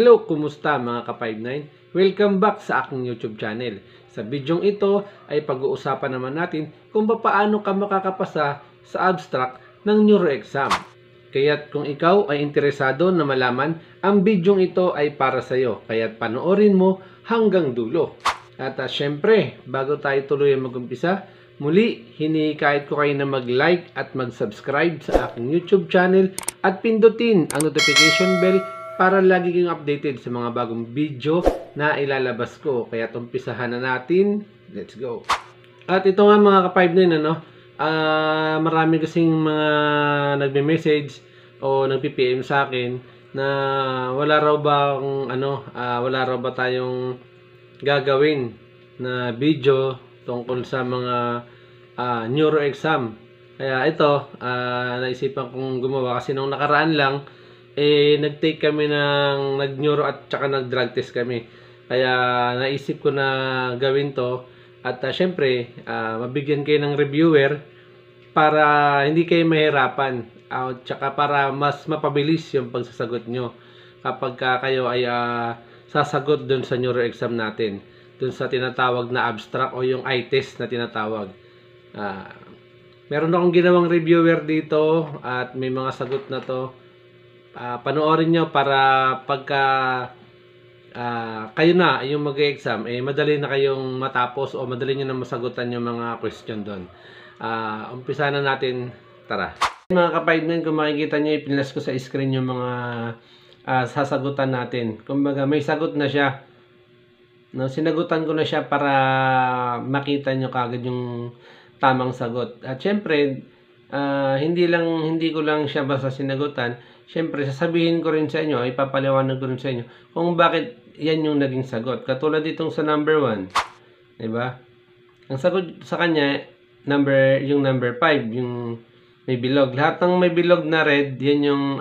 Hello, kumusta mga ka-59? Welcome back sa aking YouTube channel. Sa bidyong ito ay pag-uusapan naman natin kung paano ka makakapasa sa abstract ng neuro exam. Kaya't kung ikaw ay interesado na malaman, ang bidyong ito ay para sa iyo. Kaya't panoorin mo hanggang dulo. At syempre, bago tayo tuloy mag-umpisa, muli, hinihikayat ko kayo na mag-like at mag-subscribe sa aking YouTube channel at pindutin ang notification bell para lagi kayong updated sa mga bagong video na ilalabas ko. Kaya umpisahan na natin. Let's go. At ito nga mga ka-59, marami kasing mga nagme-message o nagpi-PM sa akin na wala raw ba tayong gagawin na video tungkol sa mga neuro exam. Kaya ito, naisipan kong gumawa kasi nung nakaraan lang nag-take kami ng nag-neuro at saka nag-drug test kami. Kaya naisip ko na gawin to at syempre, mabigyan kayo ng reviewer para hindi kayo mahirapan at saka para mas mapabilis yung pagsasagot nyo kapag kayo ay sasagot dun sa neuro exam natin, dun sa tinatawag na abstract o yung eye-test na tinatawag. Meron akong ginawang reviewer dito at may mga sagot na to. Panoorin nyo para pagka kayo na yung mag-exam, madali na kayong matapos o madali nyo na masagutan yung mga question doon. Umpisa na natin, tara. Mga ka-59, kung makikita nyo, ipinlas ko sa screen yung mga sasagutan natin. Kumbaga, may sagot na siya. No, sinagutan ko na siya para makita nyo kagad yung tamang sagot. At syempre, hindi ko lang siya basta sinagutan. Syempre, sasabihin ko rin sa inyo, ipapaliwanag ko rin sa inyo kung bakit yan yung naging sagot. Katulad ditong sa number 1. Diba? Ang sagot sa kanya, yung number 5, yung may bilog. Lahat ng may bilog na red, yan yung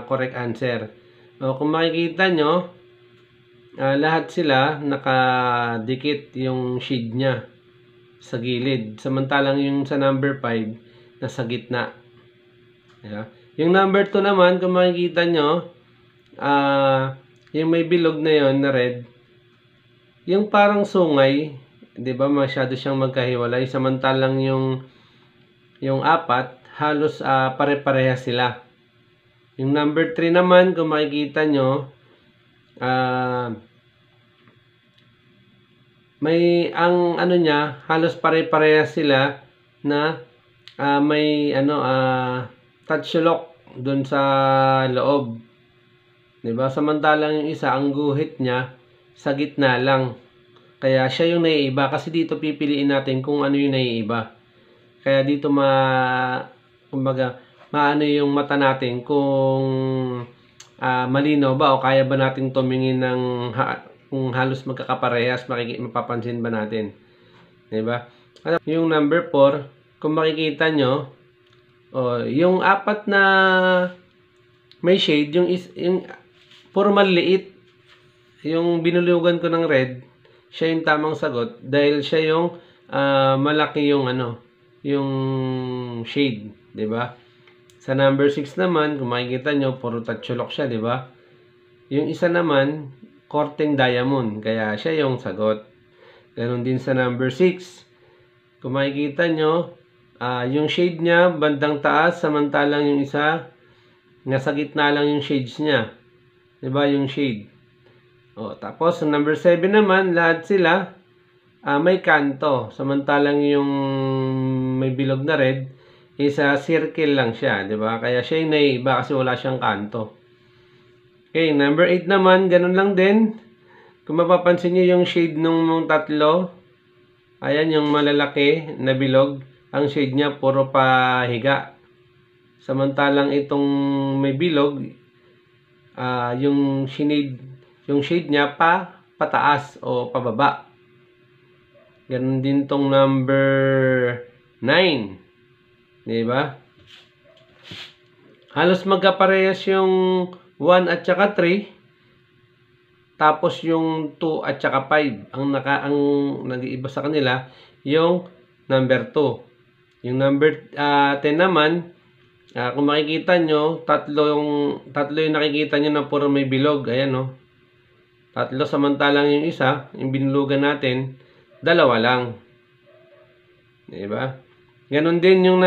correct answer. O, kung makikita nyo, lahat sila nakadikit yung shade niya sa gilid. Samantalang yung sa number 5, nasa gitna. Diba? Yung number 2 naman, kung makikita nyo, yung may bilog na yon na red, yung parang sungay, di ba, masyado siyang magkahiwalay. Samantalang yung 4, halos pare-parehas sila. Yung number 3 naman, kung makikita nyo, halos pare-parehas sila na may touch lock doon sa loob. 'Di ba? Samantalang yung isa, ang guhit niya sa gitna lang. Kaya siya yung naiiba kasi dito pipiliin natin kung ano yung naiiba. Kaya dito maano yung mata natin kung malinaw ba o kaya ba nating tumingin ng kung halos magkakaparehas, mapapansin ba natin. 'Di ba? Yung number 4, kung makikita nyo, yung 4 na may shade, yung puro maliit, yung binulugan ko ng red, siya yung tamang sagot dahil siya yung malaki yung yung shade, 'di ba? Sa number 6 naman, kung makikita nyo, puro tatsulok siya, 'di ba? Yung isa naman, korteng diamond, kaya siya yung sagot. Ganon din sa number 6. Kung makikita nyo, yung shade niya bandang taas, samantalang yung isa nasa gitna lang yung shades niya. 'Di ba yung shade? Tapos sa number 7 naman, lahat sila may kanto, samantalang yung may bilog na red isa circle lang siya, 'di ba? Kaya siya yung naiiba kasi wala siyang kanto. Okay, number 8 naman, ganun lang din. Kung mapapansin niyo yung shade nung tatlo, ayan yung malalaki na bilog. Ang shade niya puro pahiga. Samantalang itong may bilog, yung shade niya pataas o pababa. Ganun din tong number 9. 'Di ba? Halos magkaparehas yung 1 at saka 3. Tapos yung 2 at saka 5. Ang nag-iiba sa kanila yung number 2. Yung number 10 naman, kung makikita nyo, tatlo yung nakikita nyo na puro may bilog. Ayan, no? Tatlo, samantalang yung isa, yung binulugan natin, dalawa lang. Diba? Ganon din yung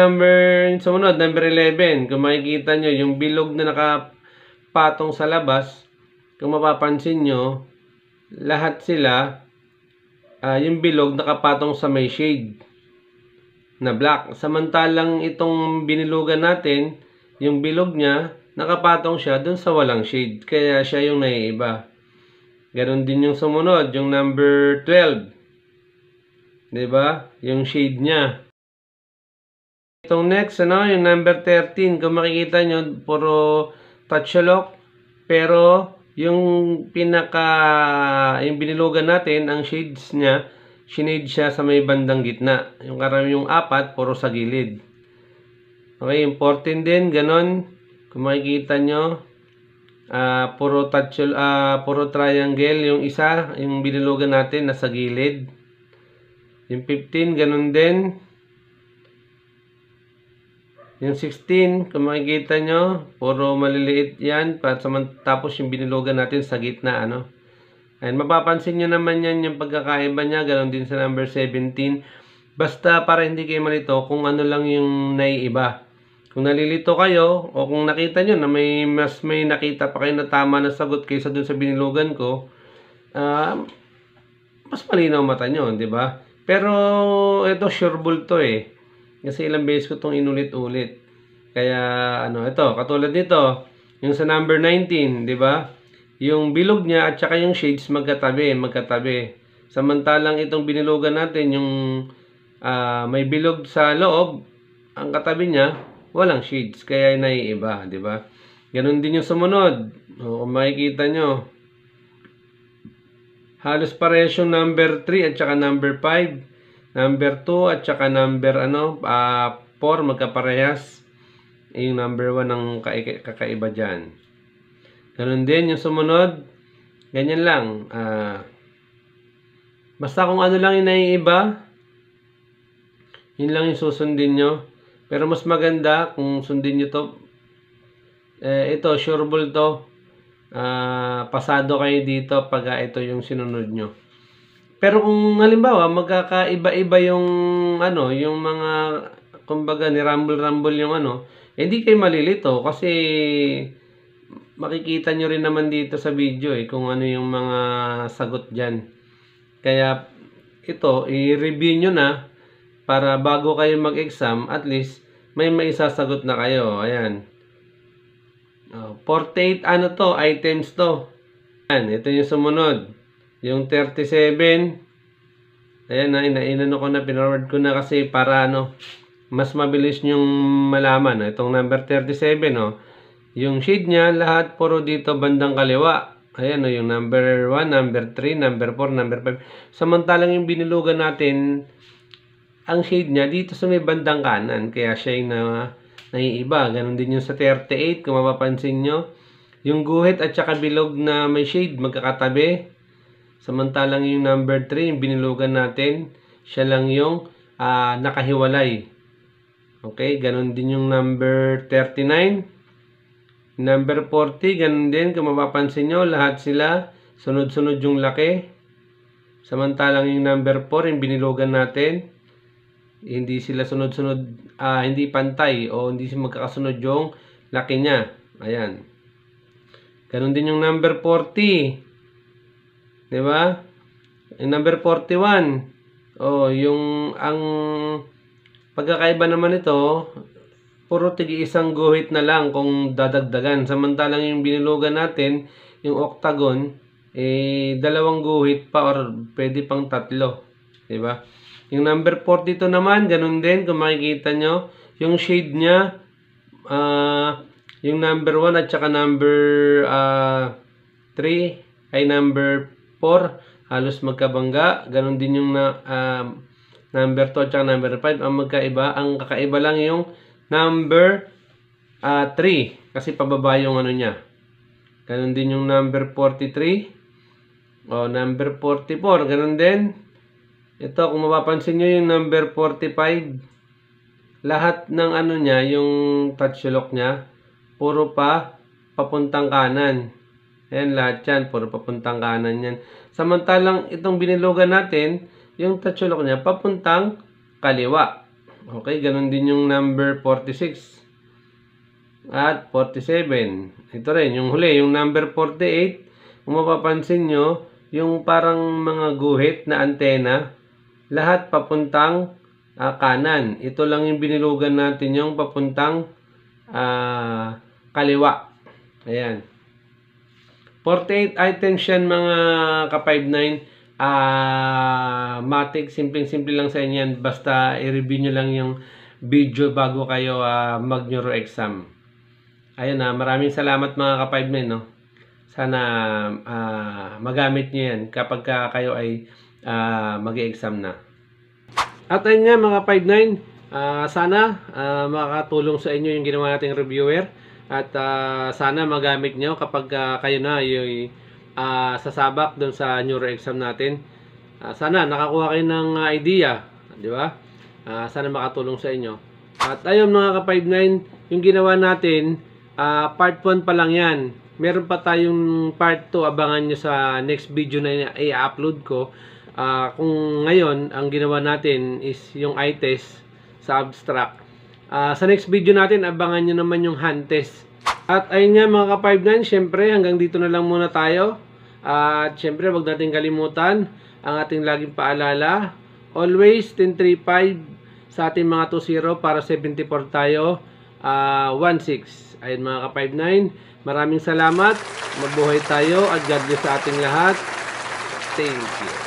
sumunod, number 11. Kung makikita nyo, yung bilog na nakapatong sa labas, kung mapapansin nyo, lahat sila, yung bilog nakapatong sa may shade na black. Samantalang itong binilugan natin, yung bilog niya, nakapatong siya dun sa walang shade. Kaya siya yung naiiba. Ganon din yung sumunod, yung number 12. Diba? Yung shade niya. Itong next, yung number 13. Kung makikita nyo, puro touch lock. Pero, yung yung binilugan natin, ang shades niya, shinade siya sa may bandang gitna. Yung yung 4, puro sa gilid. Okay, yung 14 din, ganon. Kung makikita nyo, puro triangle. Yung isa, yung binilugan natin, nasa gilid. Yung 15, ganon din. Yung 16, kung makikita nyo, puro maliliit yan. Tapos yung binilugan natin sa gitna, And mapapansin nyo naman yan yung pagkakaiba niya. Ganon din sa number 17. Basta para hindi kayo malito kung ano lang yung naiiba. Kung nalilito kayo, o kung nakita nyo na may nakita pa kayo na tama na sagot kaysa dun sa binilugan ko, mas malinaw mata nyo, di ba? Pero ito sureball to Kasi ilang beses ko itong inulit-ulit. Kaya, ito, katulad nito, yung sa number 19, di ba? Yung bilog niya at saka yung shades magkatabi. Samantalang itong binilugan natin, yung may bilog sa loob, ang katabi niya, walang shades. Kaya naiiba, di ba? Ganon din yung sumunod. Kung makikita nyo, halos parehas yung number 3 at saka number 5. Number 2 at saka number 4 magkaparehas. Yung number 1 ang kakaiba dyan. Ganun din yung sumunod. Ganyan lang. Basta kung ano lang yung naiiba, yun lang yung susundin nyo. Pero mas maganda kung sundin nyo to. Ito, sureball to. Pasado kayo dito pag ito yung sinunod nyo. Pero kung halimbawa magkakaiba-iba yung yung mga kumbaga ni rumble yung hindi kayo malilito kasi makikita nyo rin naman dito sa video kung ano yung mga sagot diyan. Kaya ito i-review nyo na para bago kayo mag-exam at least may maisasagot na kayo. Ayan. 48 items to. Ayan, ito yung sumunod. Yung 37, ayan inano ko na, pinoward ko na kasi para mas mabilis nyong malaman. Itong number 37, yung shade niya, lahat puro dito bandang kaliwa. Ayan, yung number 1, number 3, number 4, number 5. Samantalang yung binilugan natin, ang shade niya dito sa may bandang kanan. Kaya siya yung naiiba. Ganon din yung sa 38, kung mapapansin nyo. Yung guhit at saka bilog na may shade, magkakatabi. Samantalang yung number 3, yung binilugan natin, siya lang yung nakahiwalay. Okay, ganun din yung number 39. Number 40, ganun din. Kung mapapansin nyo, lahat sila, sunod-sunod yung laki. Samantalang yung number 4, yung binilugan natin, hindi sila sunod-sunod, hindi pantay o hindi sila magkakasunod yung laki niya. Ayan. Ganun din yung number 40. Diba? Yung number 41. Ang pagkakaiba naman ito, puro tigi-isang guhit na lang kung dadagdagan. Samantalang yung binilugan natin, yung octagon, dalawang guhit pa or pwede pang 3. Diba? Yung number 42 naman, ganun din. Kung makikita nyo, yung shade niya, yung number 1 at saka number 3 ay number 4, halos magkabangga. Ganon din yung number 2 at saka number 5. Ang kakaiba lang yung number 3 kasi pababa yung niya. Ganon din yung number 43 number 44. Ganon din. Ito, kung mapapansin nyo yung number 45, lahat ng niya, yung touch lock niya, puro papuntang kanan. Ayan, lahat yan. Puro papuntang kanan yan. Samantalang itong binilugan natin, yung touchlok niya, papuntang kaliwa. Okay, ganun din yung number 46 at 47. Ito rin, yung huli, yung number 48, kung mapapansin nyo, yung parang mga guhit na antena, lahat papuntang kanan. Ito lang yung binilugan natin, yung papuntang kaliwa. Ayan. 48 items yan mga ka-59. Matic, simpleng-simple lang sa inyo yan. Basta i-review nyo lang yung video bago kayo mag-neuro exam. Ayun maraming salamat mga ka-59, no? Sana magamit nyo yan kapag kayo ay mag-exam na. At ayun nga mga 59, sana makakatulong sa inyo yung ginawa nating reviewer. At sana magamit nyo kapag kayo na yung sasabak doon sa neuro exam natin. Sana nakakuha kayo ng idea, di ba? Sana makatulong sa inyo. At ayun mga ka-59, yung ginawa natin, part 1 pa lang yan. Meron pa tayong part 2, abangan nyo sa next video na i-upload ko. Kung ngayon, ang ginawa natin is yung eye test sa abstract. Sa next video natin, abangan nyo naman yung hand test. At ayun nga mga ka-59, syempre hanggang dito na lang muna tayo. At syempre, wag natin kalimutan ang ating laging paalala. Always 10-3-5 sa ating mga 2-0 para 74 tayo. 1-6. Ayun mga ka-59, maraming salamat. Mabuhay tayo at God bless sa ating lahat. Thank you.